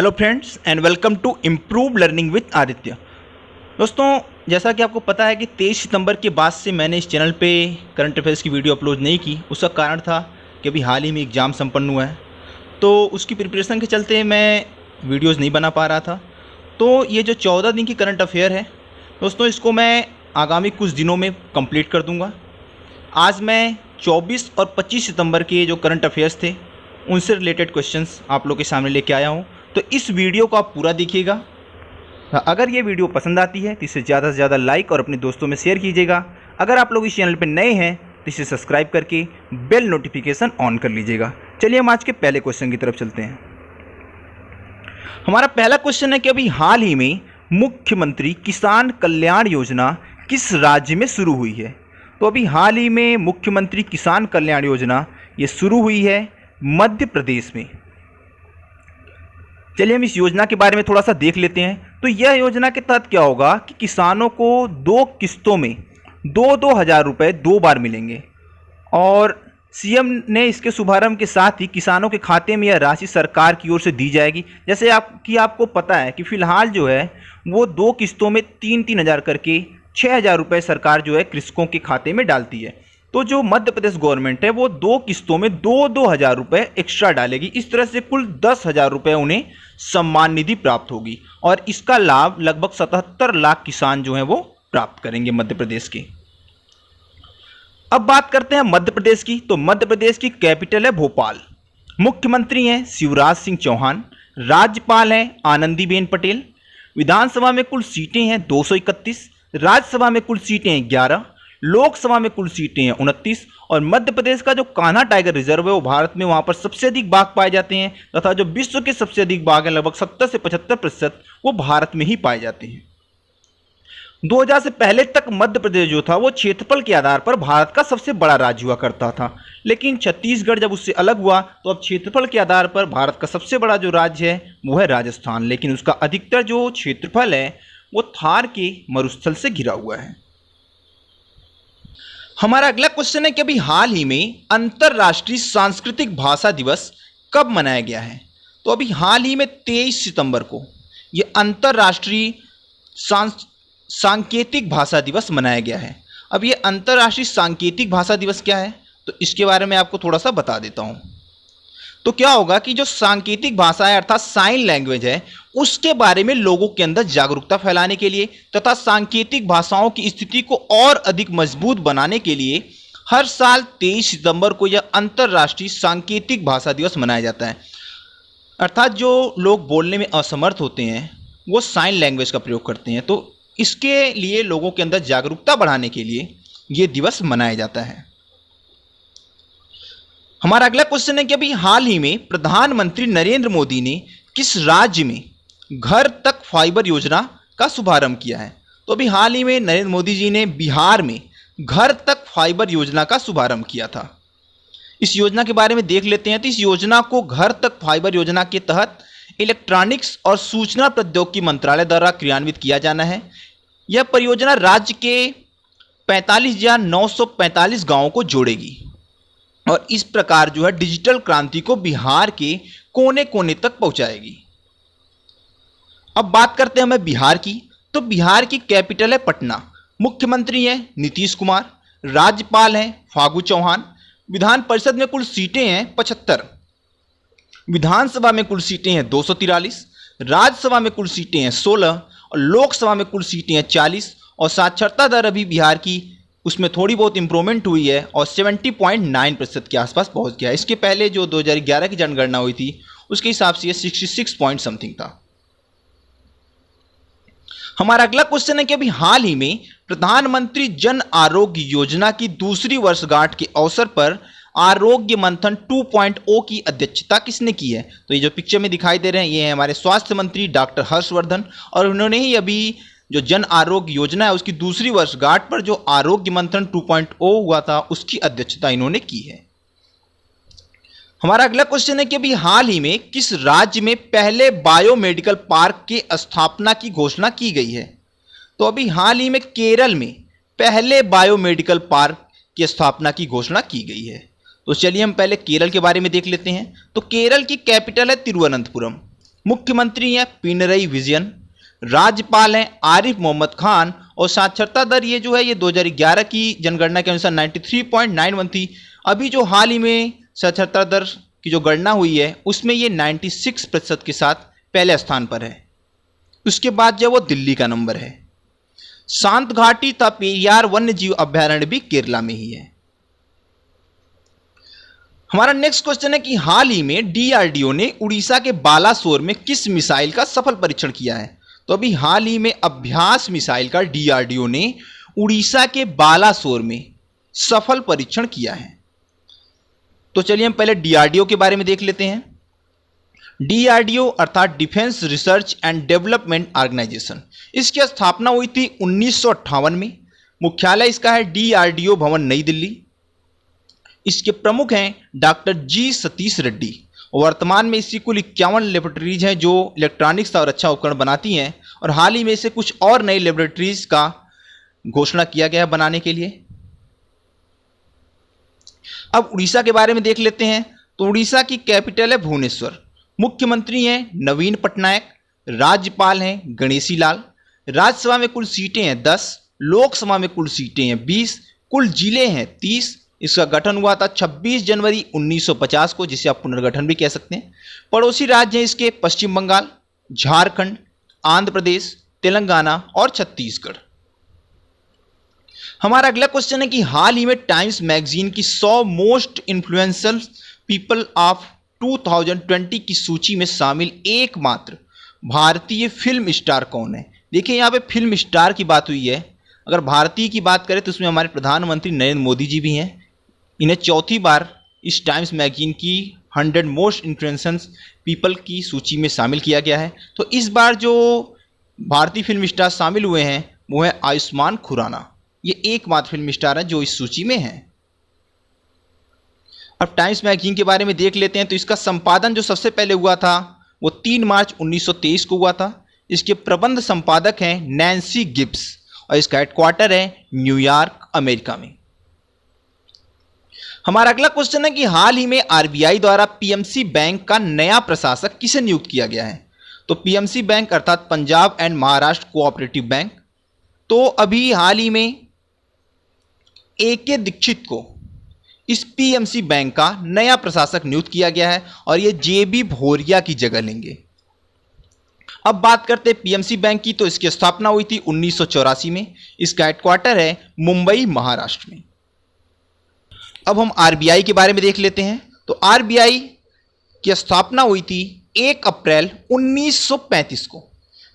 Hello friends and welcome to improve learning with Aditya. दोस्तों, जैसा कि आपको पता है कि 23 सितंबर के बाद से मैंने इस चैनल पे करंट अफेयर्स की वीडियो अपलोड नहीं की। उसका कारण था कि अभी हाल ही में एग्ज़ाम संपन्न हुआ है, तो उसकी प्रिपरेशन के चलते मैं वीडियोस नहीं बना पा रहा था। तो ये जो 14 दिन की करंट अफेयर है दोस्तों, इसको मैं आगामी कुछ दिनों में कंप्लीट कर दूँगा। आज मैं 24 और 25 सितंबर के जो करंट अफेयर्स थे उनसे रिलेटेड क्वेश्चंस आप लोग के सामने लेके आया हूँ। तो इस वीडियो को आप पूरा देखिएगा। अगर ये वीडियो पसंद आती है तो इसे ज़्यादा से ज़्यादा लाइक और अपने दोस्तों में शेयर कीजिएगा। अगर आप लोग इस चैनल पर नए हैं तो इसे सब्सक्राइब करके बेल नोटिफिकेशन ऑन कर लीजिएगा। चलिए हम आज के पहले क्वेश्चन की तरफ चलते हैं। हमारा पहला क्वेश्चन है कि अभी हाल ही में मुख्यमंत्री किसान कल्याण योजना किस राज्य में शुरू हुई है। तो अभी हाल ही में मुख्यमंत्री किसान कल्याण योजना ये शुरू हुई है मध्य प्रदेश में। चलिए हम इस योजना के बारे में थोड़ा सा देख लेते हैं। तो यह योजना के तहत क्या होगा कि किसानों को 2 किस्तों में 2-2 हज़ार रुपये 2 बार मिलेंगे और सीएम ने इसके शुभारंभ के साथ ही किसानों के खाते में यह राशि सरकार की ओर से दी जाएगी। जैसे आपको पता है कि फ़िलहाल जो है वो 2 किस्तों में 3-3 हज़ार करके 6 हज़ार रुपये सरकार जो है कृषकों के खाते में डालती है। तो जो मध्य प्रदेश गवर्नमेंट है वो 2 किस्तों में 2-2 हज़ार रुपये एक्स्ट्रा डालेगी। इस तरह से कुल 10 हज़ार रुपये उन्हें सम्मान निधि प्राप्त होगी और इसका लाभ लगभग 77 लाख किसान जो हैं वो प्राप्त करेंगे मध्य प्रदेश के। अब बात करते हैं मध्य प्रदेश की। तो मध्य प्रदेश की कैपिटल है भोपाल। मुख्यमंत्री हैं शिवराज सिंह चौहान। राज्यपाल हैं आनंदीबेन पटेल। विधानसभा में कुल सीटें हैं 231। राज्यसभा में कुल सीटें हैं 11। लोकसभा में कुल सीटें हैं 29 और मध्य प्रदेश का जो कान्हा टाइगर रिजर्व है वो भारत में वहां पर सबसे अधिक बाघ पाए जाते हैं तथा जो विश्व के सबसे अधिक बाघ हैं लगभग 70 से 75% वो भारत में ही पाए जाते हैं। 2000 से पहले तक मध्य प्रदेश जो था वो क्षेत्रफल के आधार पर भारत का सबसे बड़ा राज्य हुआ करता था, लेकिन छत्तीसगढ़ जब उससे अलग हुआ तो अब क्षेत्रफल के आधार पर भारत का सबसे बड़ा जो राज्य है वो है राजस्थान, लेकिन उसका अधिकतर जो क्षेत्रफल है वो थार के मरुस्थल से घिरा हुआ है। हमारा अगला क्वेश्चन है कि अभी हाल ही में अंतर्राष्ट्रीय सांस्कृतिक भाषा दिवस कब मनाया गया है। तो अभी हाल ही में 23 सितंबर को ये अंतर्राष्ट्रीय सांकेतिक भाषा दिवस मनाया गया है। अब ये अंतर्राष्ट्रीय सांकेतिक भाषा दिवस क्या है तो इसके बारे में आपको थोड़ा सा बता देता हूँ। तो क्या होगा कि जो सांकेतिक भाषा है अर्थात साइन लैंग्वेज है उसके बारे में लोगों के अंदर जागरूकता फैलाने के लिए तथा सांकेतिक भाषाओं की स्थिति को और अधिक मजबूत बनाने के लिए हर साल 23 सितंबर को यह अंतर्राष्ट्रीय सांकेतिक भाषा दिवस मनाया जाता है। अर्थात जो लोग बोलने में असमर्थ होते हैं वो साइन लैंग्वेज का प्रयोग करते हैं, तो इसके लिए लोगों के अंदर जागरूकता बढ़ाने के लिए ये दिवस मनाया जाता है। हमारा अगला क्वेश्चन है कि अभी हाल ही में प्रधानमंत्री नरेंद्र मोदी ने किस राज्य में घर तक फाइबर योजना का शुभारंभ किया है। तो अभी हाल ही में नरेंद्र मोदी जी ने बिहार में घर तक फाइबर योजना का शुभारंभ किया था। इस योजना के बारे में देख लेते हैं। तो इस योजना को घर तक फाइबर योजना के तहत इलेक्ट्रॉनिक्स और सूचना प्रौद्योगिकी मंत्रालय द्वारा क्रियान्वित किया जाना है। यह परियोजना राज्य के 45,945 गांवों को जोड़ेगी और इस प्रकार जो है डिजिटल क्रांति को बिहार के कोने कोने तक पहुंचाएगी। अब बात करते हैं हमें बिहार की। तो बिहार की कैपिटल है पटना। मुख्यमंत्री हैं नीतीश कुमार। राज्यपाल हैं फागू चौहान। विधान परिषद में कुल सीटें हैं 75। विधानसभा में कुल सीटें हैं 243। राज्यसभा में कुल सीटें हैं 16 और लोकसभा में कुल सीटें हैं 40 और साक्षरता दर अभी बिहार की उसमें थोड़ी बहुत इंप्रूवमेंट हुई है और 70.9% के आसपास पहुंच गया है। इसके पहले जो 2011 की जनगणना हुई थी उसके हिसाब से ये 66 पॉइंट समथिंग था। हमारा अगला क्वेश्चन है कि अभी हाल ही में प्रधानमंत्री जन आरोग्य योजना की दूसरी वर्षगांठ के अवसर पर आरोग्य मंथन 2.0 की अध्यक्षता किसने की है। तो ये जो पिक्चर में दिखाई दे रहे हैं ये है हमारे स्वास्थ्य मंत्री डॉक्टर हर्षवर्धन और उन्होंने ही अभी जो जन आरोग्य योजना है उसकी दूसरी वर्षगांठ पर जो आरोग्य मंथन 2.0 हुआ था उसकी अध्यक्षता इन्होंने की है। हमारा अगला क्वेश्चन है कि अभी हाल ही में किस राज्य में पहले बायोमेडिकल पार्क की स्थापना की घोषणा की गई है। तो अभी हाल ही में केरल में पहले बायोमेडिकल पार्क की स्थापना की घोषणा की गई है। तो चलिए हम पहले केरल के बारे में देख लेते हैं। तो केरल की कैपिटल है तिरुवनंतपुरम। मुख्यमंत्री हैं पिनरई विजयन, राज्यपाल हैं आरिफ मोहम्मद खान, और साक्षरता दर ये जो है ये 2011 की जनगणना के अनुसार 93.91 थी। अभी जो हाल ही में साक्षरता दर की जो गणना हुई है उसमें ये 96% के साथ पहले स्थान पर है। उसके बाद जो वो दिल्ली का नंबर है। शांत घाटी तथा पेरियार वन्य जीव अभ्यारण्य भी केरला में ही है। हमारा नेक्स्ट क्वेश्चन है कि हाल ही में डीआरडीओ ने उड़ीसा के बालासोर में किस मिसाइल का सफल परीक्षण किया है? तो अभी हाल ही में अभ्यास मिसाइल का डीआरडीओ ने उड़ीसा के बालासोर में सफल परीक्षण किया है। तो चलिए हम पहले डीआरडीओ के बारे में देख लेते हैं। डीआरडीओ अर्थात defence research and development organisation, इसकी स्थापना हुई थी 1958 में। मुख्यालय इसका है डीआरडीओ भवन नई दिल्ली। इसके प्रमुख हैं डॉक्टर जी सतीश रेड्डी। वर्तमान में इसकी कुल 51 लेबोरेटरीज हैं जो इलेक्ट्रॉनिक्स और रक्षा उपकरण बनाती हैं, और हाल ही में इसे कुछ और नई लेबोरेटरीज का घोषणा किया गया है बनाने के लिए। अब उड़ीसा के बारे में देख लेते हैं। तो उड़ीसा की कैपिटल है भुवनेश्वर। मुख्यमंत्री हैं नवीन पटनायक, राज्यपाल हैं गणेशी लाल। राज्यसभा में कुल सीटें हैं 10, लोकसभा में कुल सीटें हैं 20, कुल जिले हैं 30। इसका गठन हुआ था 26 जनवरी 1950 को, जिसे आप पुनर्गठन भी कह सकते हैं। पड़ोसी राज्य हैं इसके पश्चिम बंगाल, झारखंड, आंध्र प्रदेश, तेलंगाना और छत्तीसगढ़। हमारा अगला क्वेश्चन है कि हाल ही में टाइम्स मैगजीन की 100 मोस्ट इन्फ्लुएंशियल पीपल ऑफ 2020 की सूची में शामिल एकमात्र भारतीय फिल्म स्टार कौन है? देखिए यहाँ पे फिल्म स्टार की बात हुई है। अगर भारतीय की बात करें तो उसमें हमारे प्रधानमंत्री नरेंद्र मोदी जी भी हैं। इन्हें चौथी बार इस टाइम्स मैगजीन की 100 मोस्ट इन्फ्लुएंशियल पीपल की सूची में शामिल किया गया है। तो इस बार जो भारतीय फिल्म स्टार शामिल हुए हैं वो है आयुष्मान खुराना। ये एकमात्र फिल्म स्टार है जो इस सूची में है। अब टाइम्स मैगजीन के बारे में देख लेते हैं। तो इसका संपादन जो सबसे पहले हुआ था वो 3 मार्च 1923 को हुआ था। इसके प्रबंध संपादक हैं नैन्सी गिब्स, और इसका हेडक्वार्टर है न्यूयॉर्क, अमेरिका में। हमारा अगला क्वेश्चन है कि हाल ही में आरबीआई द्वारा पीएमसी बैंक का नया प्रशासक किसे नियुक्त किया गया है? तो पीएमसी बैंक अर्थात Punjab and Maharashtra cooperative bank, तो अभी हाल ही में एके दीक्षित को इस पीएमसी बैंक का नया प्रशासक नियुक्त किया गया है, और ये जेबी भोरिया की जगह लेंगे। अब बात करते हैं पीएमसी बैंक की। तो इसकी स्थापना हुई थी 1984 में। इसका हेडक्वार्टर है मुंबई, महाराष्ट्र में। अब हम आरबीआई के बारे में देख लेते हैं। तो आरबीआई की स्थापना हुई थी 1 अप्रैल 1935 को।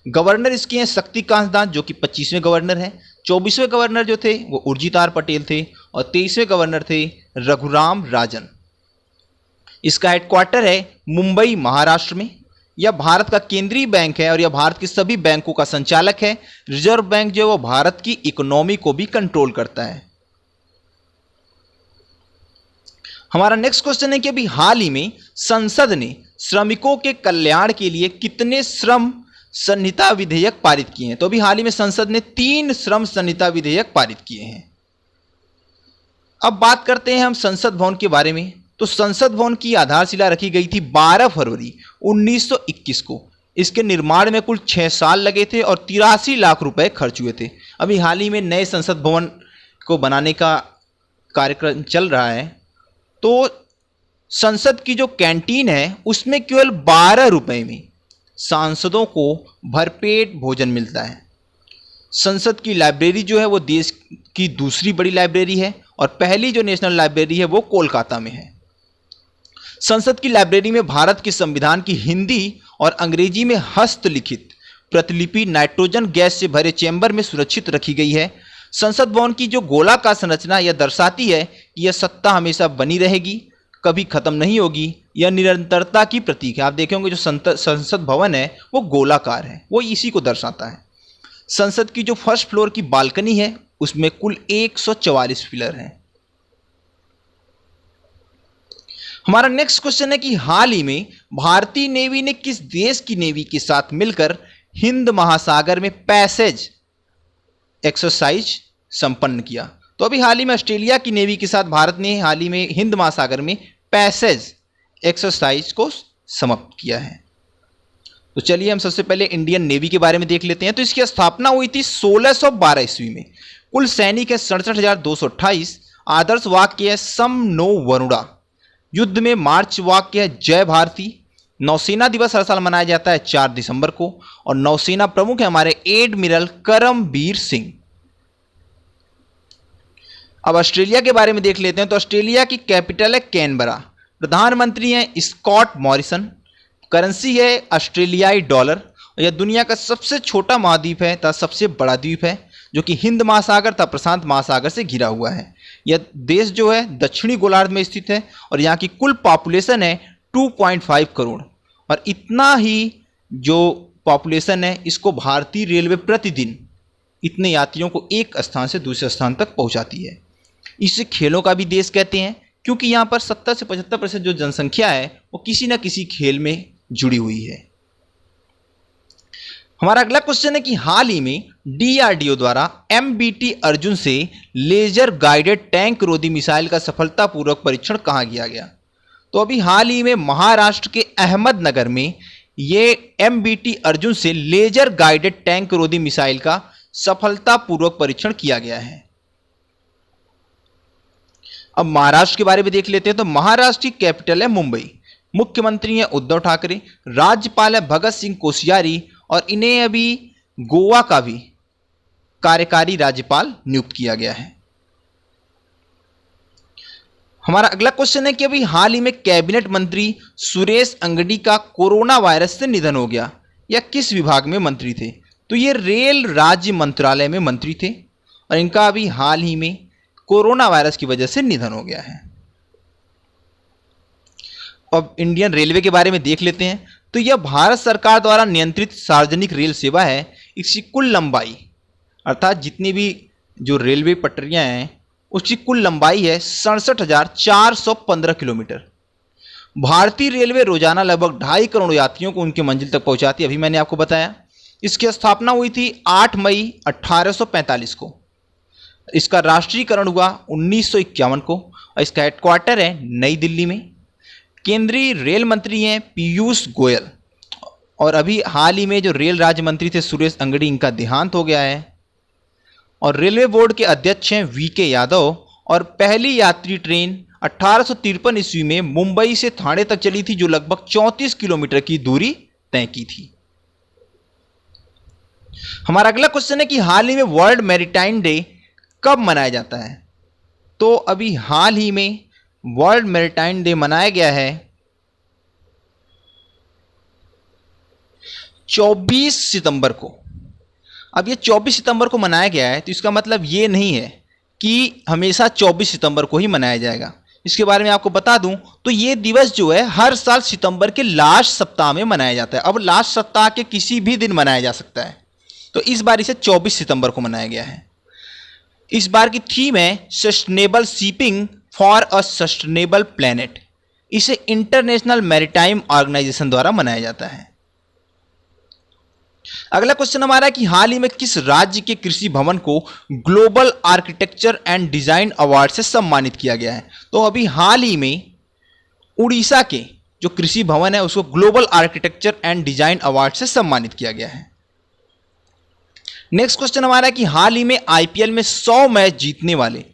गवर्नर इसके हैं शक्तिकांत दास जो कि 25वें गवर्नर हैं। 24वें गवर्नर जो थे वो उर्जित पटेल थे, और 23वें गवर्नर थे रघुराम राजन। इसका हेडक्वार्टर है मुंबई, महाराष्ट्र में। यह भारत का केंद्रीय बैंक है और यह भारत के सभी बैंकों का संचालक है। रिजर्व बैंक जो है वो भारत की इकोनॉमी को भी कंट्रोल करता है। हमारा नेक्स्ट क्वेश्चन है कि अभी हाल ही में संसद ने श्रमिकों के कल्याण के लिए कितने श्रम संहिता विधेयक पारित किए हैं? तो अभी हाल ही में संसद ने 3 श्रम संहिता विधेयक पारित किए हैं। अब बात करते हैं हम संसद भवन के बारे में। तो संसद भवन की आधारशिला रखी गई थी 12 फरवरी 1921 को। इसके निर्माण में कुल 6 साल लगे थे और 83 लाख रुपए खर्च हुए थे। अभी हाल ही में नए संसद भवन को बनाने का कार्यक्रम चल रहा है। तो संसद की जो कैंटीन है उसमें केवल 12 रुपए में सांसदों को भरपेट भोजन मिलता है। संसद की लाइब्रेरी जो है वो देश की दूसरी बड़ी लाइब्रेरी है, और पहली जो नेशनल लाइब्रेरी है वो कोलकाता में है। संसद की लाइब्रेरी में भारत के संविधान की हिंदी और अंग्रेजी में हस्तलिखित प्रतिलिपि नाइट्रोजन गैस से भरे चैम्बर में सुरक्षित रखी गई है। संसद भवन की जो गोलाकार संरचना यह दर्शाती है कि यह सत्ता हमेशा बनी रहेगी, कभी खत्म नहीं होगी। यह निरंतरता की प्रतीक है। आप देखेंगे जो संसद भवन है वो गोलाकार है, वो इसी को दर्शाता है। संसद की जो फर्स्ट फ्लोर की बालकनी है उसमें कुल 144 पिलर हैं। हमारा नेक्स्ट क्वेश्चन है कि हाल ही में भारतीय नेवी ने किस देश की नेवी के साथ मिलकर हिंद महासागर में पैसेज एक्सरसाइज संपन्न किया? तो अभी हाल ही में ऑस्ट्रेलिया की नेवी के साथ भारत ने हाल ही में हिंद महासागर में पैसेज एक्सरसाइज को समाप्त किया है। तो चलिए हम सबसे पहले इंडियन नेवी के बारे में देख लेते हैं। तो इसकी स्थापना हुई थी 1612 ईस्वी में। कुल सैनिक है 67,228। आदर्श वाक्य है सम नो वरुणा। युद्ध में मार्च वाक्य है जय भारती। नौसेना दिवस हर साल मनाया जाता है 4 दिसंबर को। और नौसेना प्रमुख है हमारे एडमिरल करमबीर सिंह। अब ऑस्ट्रेलिया के बारे में देख लेते हैं। तो ऑस्ट्रेलिया की कैपिटल है कैनबरा। प्रधानमंत्री हैं स्कॉट मॉरिसन। करेंसी है ऑस्ट्रेलियाई डॉलर। और यह दुनिया का सबसे छोटा महाद्वीप है तथा सबसे बड़ा द्वीप है, जो कि हिंद महासागर तथा प्रशांत महासागर से घिरा हुआ है। यह देश जो है दक्षिणी गोलार्ध में स्थित है और यहाँ की कुल पॉपुलेशन है 2.5 करोड़। और इतना ही जो पॉपुलेशन है, इसको भारतीय रेलवे प्रतिदिन इतने यात्रियों को एक स्थान से दूसरे स्थान तक पहुंचाती है। इसे खेलों का भी देश कहते हैं, क्योंकि यहाँ पर 70 से 75% जो जनसंख्या है वो किसी न किसी खेल में जुड़ी हुई है। हमारा अगला क्वेश्चन है कि हाल ही में DRDO द्वारा MBT अर्जुन से लेजर गाइडेड टैंक रोधी मिसाइल का सफलतापूर्वक परीक्षण कहाँ किया गया। तो अभी हाल ही में महाराष्ट्र के अहमदनगर में ये MBT अर्जुन से लेजर गाइडेड टैंक रोधी मिसाइल का सफलतापूर्वक परीक्षण किया गया है। अब महाराष्ट्र के बारे में देख लेते हैं। तो महाराष्ट्र की कैपिटल है मुंबई। मुख्यमंत्री हैं उद्धव ठाकरे। राज्यपाल है भगत सिंह कोश्यारी और इन्हें अभी गोवा का भी कार्यकारी राज्यपाल नियुक्त किया गया है। हमारा अगला क्वेश्चन है कि अभी हाल ही में कैबिनेट मंत्री सुरेश अंगड़ी का कोरोना वायरस से निधन हो गया। यह किस विभाग में मंत्री थे। तो ये रेल राज्य मंत्रालय में मंत्री थे और इनका अभी हाल ही में कोरोना वायरस की वजह से निधन हो गया है। अब इंडियन रेलवे के बारे में देख लेते हैं। तो यह भारत सरकार द्वारा नियंत्रित सार्वजनिक रेल सेवा है। इसकी कुल लंबाई अर्थात जितनी भी जो रेलवे पटरियां हैं उसकी कुल लंबाई है 67,415 किलोमीटर। भारतीय रेलवे रोजाना लगभग 2.5 करोड़ यात्रियों को उनके मंजिल तक पहुंचाती है। अभी मैंने आपको बताया इसकी स्थापना हुई थी 8 मई 1845 को। इसका राष्ट्रीयकरण हुआ 1951 को और इसका हेडक्वार्टर है नई दिल्ली में। केंद्रीय रेल मंत्री हैं पीयूष गोयल और अभी हाल ही में जो रेल राज्य मंत्री थे सुरेश अंगड़ी, इनका देहांत हो गया है। और रेलवे बोर्ड के अध्यक्ष हैं VK यादव। और पहली यात्री ट्रेन 1853 ईस्वी में मुंबई से ठाणे तक चली थी, जो लगभग 34 किलोमीटर की दूरी तय की थी। हमारा अगला क्वेश्चन है कि हाल ही में वर्ल्ड मैरीटाइम डे कब मनाया जाता है। तो अभी हाल ही में वर्ल्ड मैरीटाइम डे मनाया गया है 24 सितंबर को। अब ये 24 सितंबर को मनाया गया है तो इसका मतलब ये नहीं है कि हमेशा 24 सितंबर को ही मनाया जाएगा। इसके बारे में आपको बता दूं तो ये दिवस जो है हर साल सितंबर के लास्ट सप्ताह में मनाया जाता है। अब लास्ट सप्ताह के किसी भी दिन मनाया जा सकता है, तो इस बार इसे 24 सितंबर को मनाया गया है। इस बार की थीम है sustainable shipping for a sustainable planet. इसे इंटरनेशनल मैरीटाइम ऑर्गेनाइजेशन द्वारा मनाया जाता है। अगला क्वेश्चन हमारा कि हाल ही में किस राज्य के कृषि भवन को global architecture and design award से सम्मानित किया गया है। तो अभी हाल ही में उड़ीसा के जो कृषि भवन है उसको global architecture and design award से सम्मानित किया गया है। नेक्स्ट क्वेश्चन हमारा कि हाल ही में IPL में 100 मैच जीतने वाले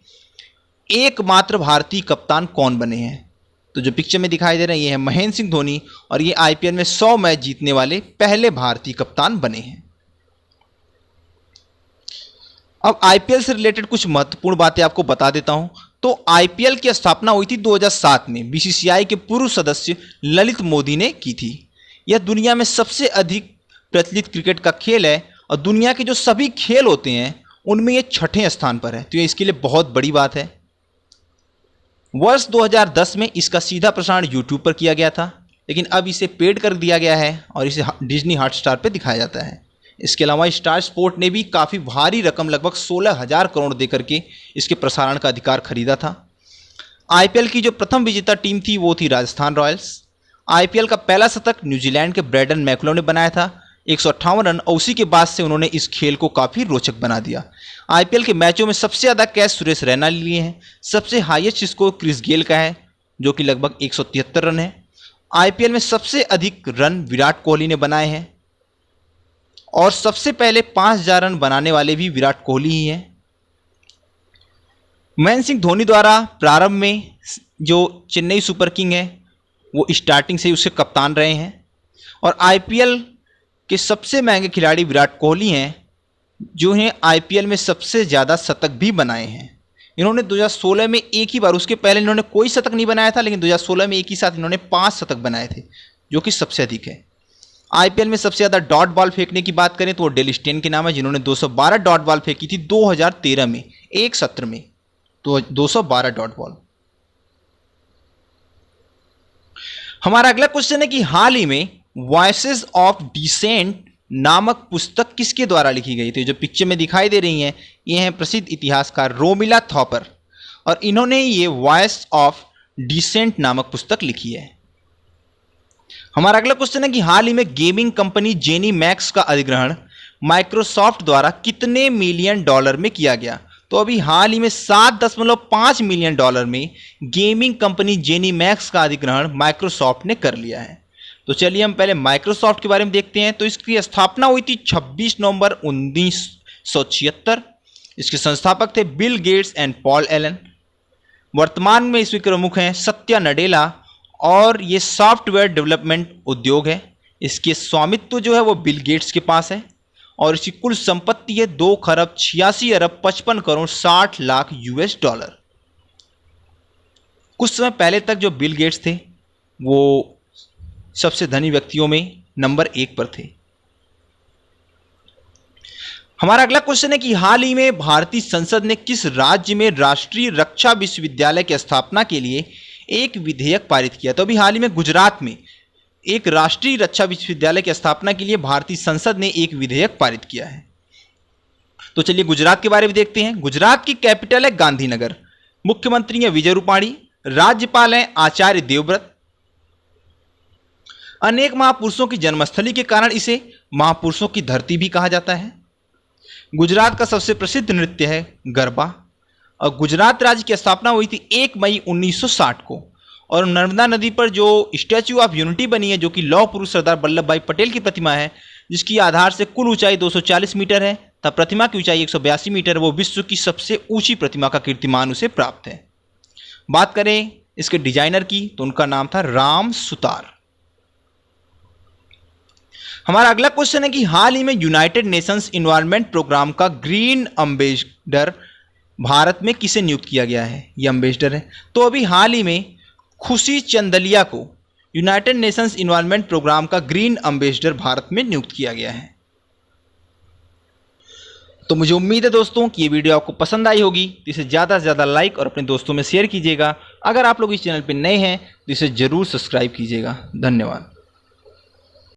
एकमात्र भारतीय कप्तान कौन बने हैं। तो जो पिक्चर में दिखाई दे रहे हैं ये है महेंद्र सिंह धोनी और ये IPL में 100 मैच जीतने वाले पहले भारतीय कप्तान बने हैं। अब IPL से रिलेटेड कुछ महत्वपूर्ण बातें आपको बता देता हूं। तो IPL की स्थापना हुई थी 2007 में। BCCI के पूर्व सदस्य ललित मोदी ने की थी। यह दुनिया में सबसे अधिक प्रचलित क्रिकेट का खेल है और दुनिया के जो सभी खेल होते हैं उनमें यह 6ठे स्थान पर है, तो ये इसके लिए बहुत बड़ी बात है। वर्ष 2010 में इसका सीधा प्रसारण YouTube पर किया गया था, लेकिन अब इसे पेड कर दिया गया है और इसे डिज्नी हॉटस्टार पर दिखाया जाता है। इसके अलावा स्टार स्पोर्ट ने भी काफ़ी भारी रकम लगभग 16,000 करोड़ देकर के इसके प्रसारण का अधिकार खरीदा था। IPL की जो प्रथम विजेता टीम थी वो थी राजस्थान रॉयल्स। IPL का पहला शतक न्यूजीलैंड के ब्रैडन मैकुलम ने बनाया था 158 रन, और उसी के बाद से उन्होंने इस खेल को काफ़ी रोचक बना दिया। IPL के मैचों में सबसे ज़्यादा कैच सुरेश रैना लिए हैं। सबसे हाईएस्ट स्कोर क्रिस गेल का है जो कि लगभग 173 रन है। IPL में सबसे अधिक रन विराट कोहली ने बनाए हैं और सबसे पहले 5000 रन बनाने वाले भी विराट कोहली ही हैं। महेंद्र सिंह धोनी द्वारा प्रारंभ में जो चेन्नई सुपर किंग है वो स्टार्टिंग से ही उसके कप्तान रहे हैं, और आईपीएल के सबसे महंगे खिलाड़ी विराट कोहली हैं, जो हैं आईपीएल में सबसे ज़्यादा शतक भी बनाए हैं। इन्होंने 2016 में एक ही बार, उसके पहले इन्होंने कोई शतक नहीं बनाया था, लेकिन 2016 में एक ही साथ इन्होंने 5 शतक बनाए थे, जो कि सबसे अधिक है। आईपीएल में सबसे ज़्यादा डॉट बॉल फेंकने की बात करें तो वो डेल स्टेन के नाम है, जिन्होंने 212 डॉट बॉल फेंकी थी 2013 में, एक सत्र में, तो 212 डॉट बॉल। हमारा अगला क्वेश्चन है कि हाल ही में वॉइसेस ऑफ डिसेंट नामक पुस्तक किसके द्वारा लिखी गई थी। जो पिक्चर में दिखाई दे रही हैं ये हैं प्रसिद्ध इतिहासकार रोमिला थॉपर, और इन्होंने ये वॉइस ऑफ डिसेंट नामक पुस्तक लिखी है। हमारा अगला क्वेश्चन है कि हाल ही में गेमिंग कंपनी जेनी मैक्स का अधिग्रहण माइक्रोसॉफ्ट द्वारा कितने मिलियन डॉलर में किया गया। तो अभी हाल ही में $7.5 मिलियन में गेमिंग कंपनी जेनी मैक्स का अधिग्रहण माइक्रोसॉफ्ट ने कर लिया है। तो चलिए हम पहले माइक्रोसॉफ्ट के बारे में देखते हैं। तो इसकी स्थापना हुई थी 26 नवंबर 1976। इसके संस्थापक थे Bill Gates and Paul Allen. वर्तमान में इसके प्रमुख हैं सत्या नडेला, और ये सॉफ्टवेयर डेवलपमेंट उद्योग है। इसके स्वामित्व जो है वो बिल गेट्स के पास है, और इसकी कुल संपत्ति है $2,86,55,60,00,000 कुछ समय पहले तक जो बिल गेट्स थे वो सबसे धनी व्यक्तियों में नंबर 1 पर थे। हमारा अगला क्वेश्चन है कि हाल ही में भारतीय संसद ने किस राज्य में राष्ट्रीय रक्षा विश्वविद्यालय की स्थापना के लिए एक विधेयक पारित किया। तो अभी हाल ही में गुजरात में एक राष्ट्रीय रक्षा विश्वविद्यालय की स्थापना के लिए भारतीय संसद ने एक विधेयक पारित किया है। तो चलिए गुजरात के बारे में देखते हैं। गुजरात की कैपिटल है गांधीनगर, मुख्यमंत्री है विजय रूपाणी, राज्यपाल हैं आचार्य देवव्रत। अनेक महापुरुषों की जन्मस्थली के कारण इसे महापुरुषों की धरती भी कहा जाता है। गुजरात का सबसे प्रसिद्ध नृत्य है गरबा, और गुजरात राज्य की स्थापना हुई थी 1 मई 1960 को। और नर्मदा नदी पर जो स्टैच्यू ऑफ यूनिटी बनी है, जो कि लौह पुरुष सरदार वल्लभ भाई पटेल की प्रतिमा है, जिसकी आधार से कुल ऊंचाई 240 मीटर है, तब प्रतिमा की ऊंचाई 182 मीटर, वो विश्व की सबसे ऊंची प्रतिमा का कीर्तिमान उसे प्राप्त है। बात करें इसके डिजाइनर की तो उनका नाम था राम सुतार। हमारा अगला क्वेश्चन है कि हाल ही में यूनाइटेड नेशंस इन्वायरमेंट प्रोग्राम का ग्रीन एम्बेसडर भारत में किसे नियुक्त किया गया है। ये एम्बेसडर है, तो अभी हाल ही में खुशी चंदलिया को यूनाइटेड नेशंस इन्वायरमेंट प्रोग्राम का ग्रीन एम्बेसडर भारत में नियुक्त किया गया है। तो मुझे उम्मीद है दोस्तों कि ये वीडियो आपको पसंद आई होगी, तो इसे ज़्यादा से ज़्यादा लाइक और अपने दोस्तों में शेयर कीजिएगा। अगर आप लोग इस चैनल पर नए हैं तो इसे ज़रूर सब्सक्राइब कीजिएगा। धन्यवाद।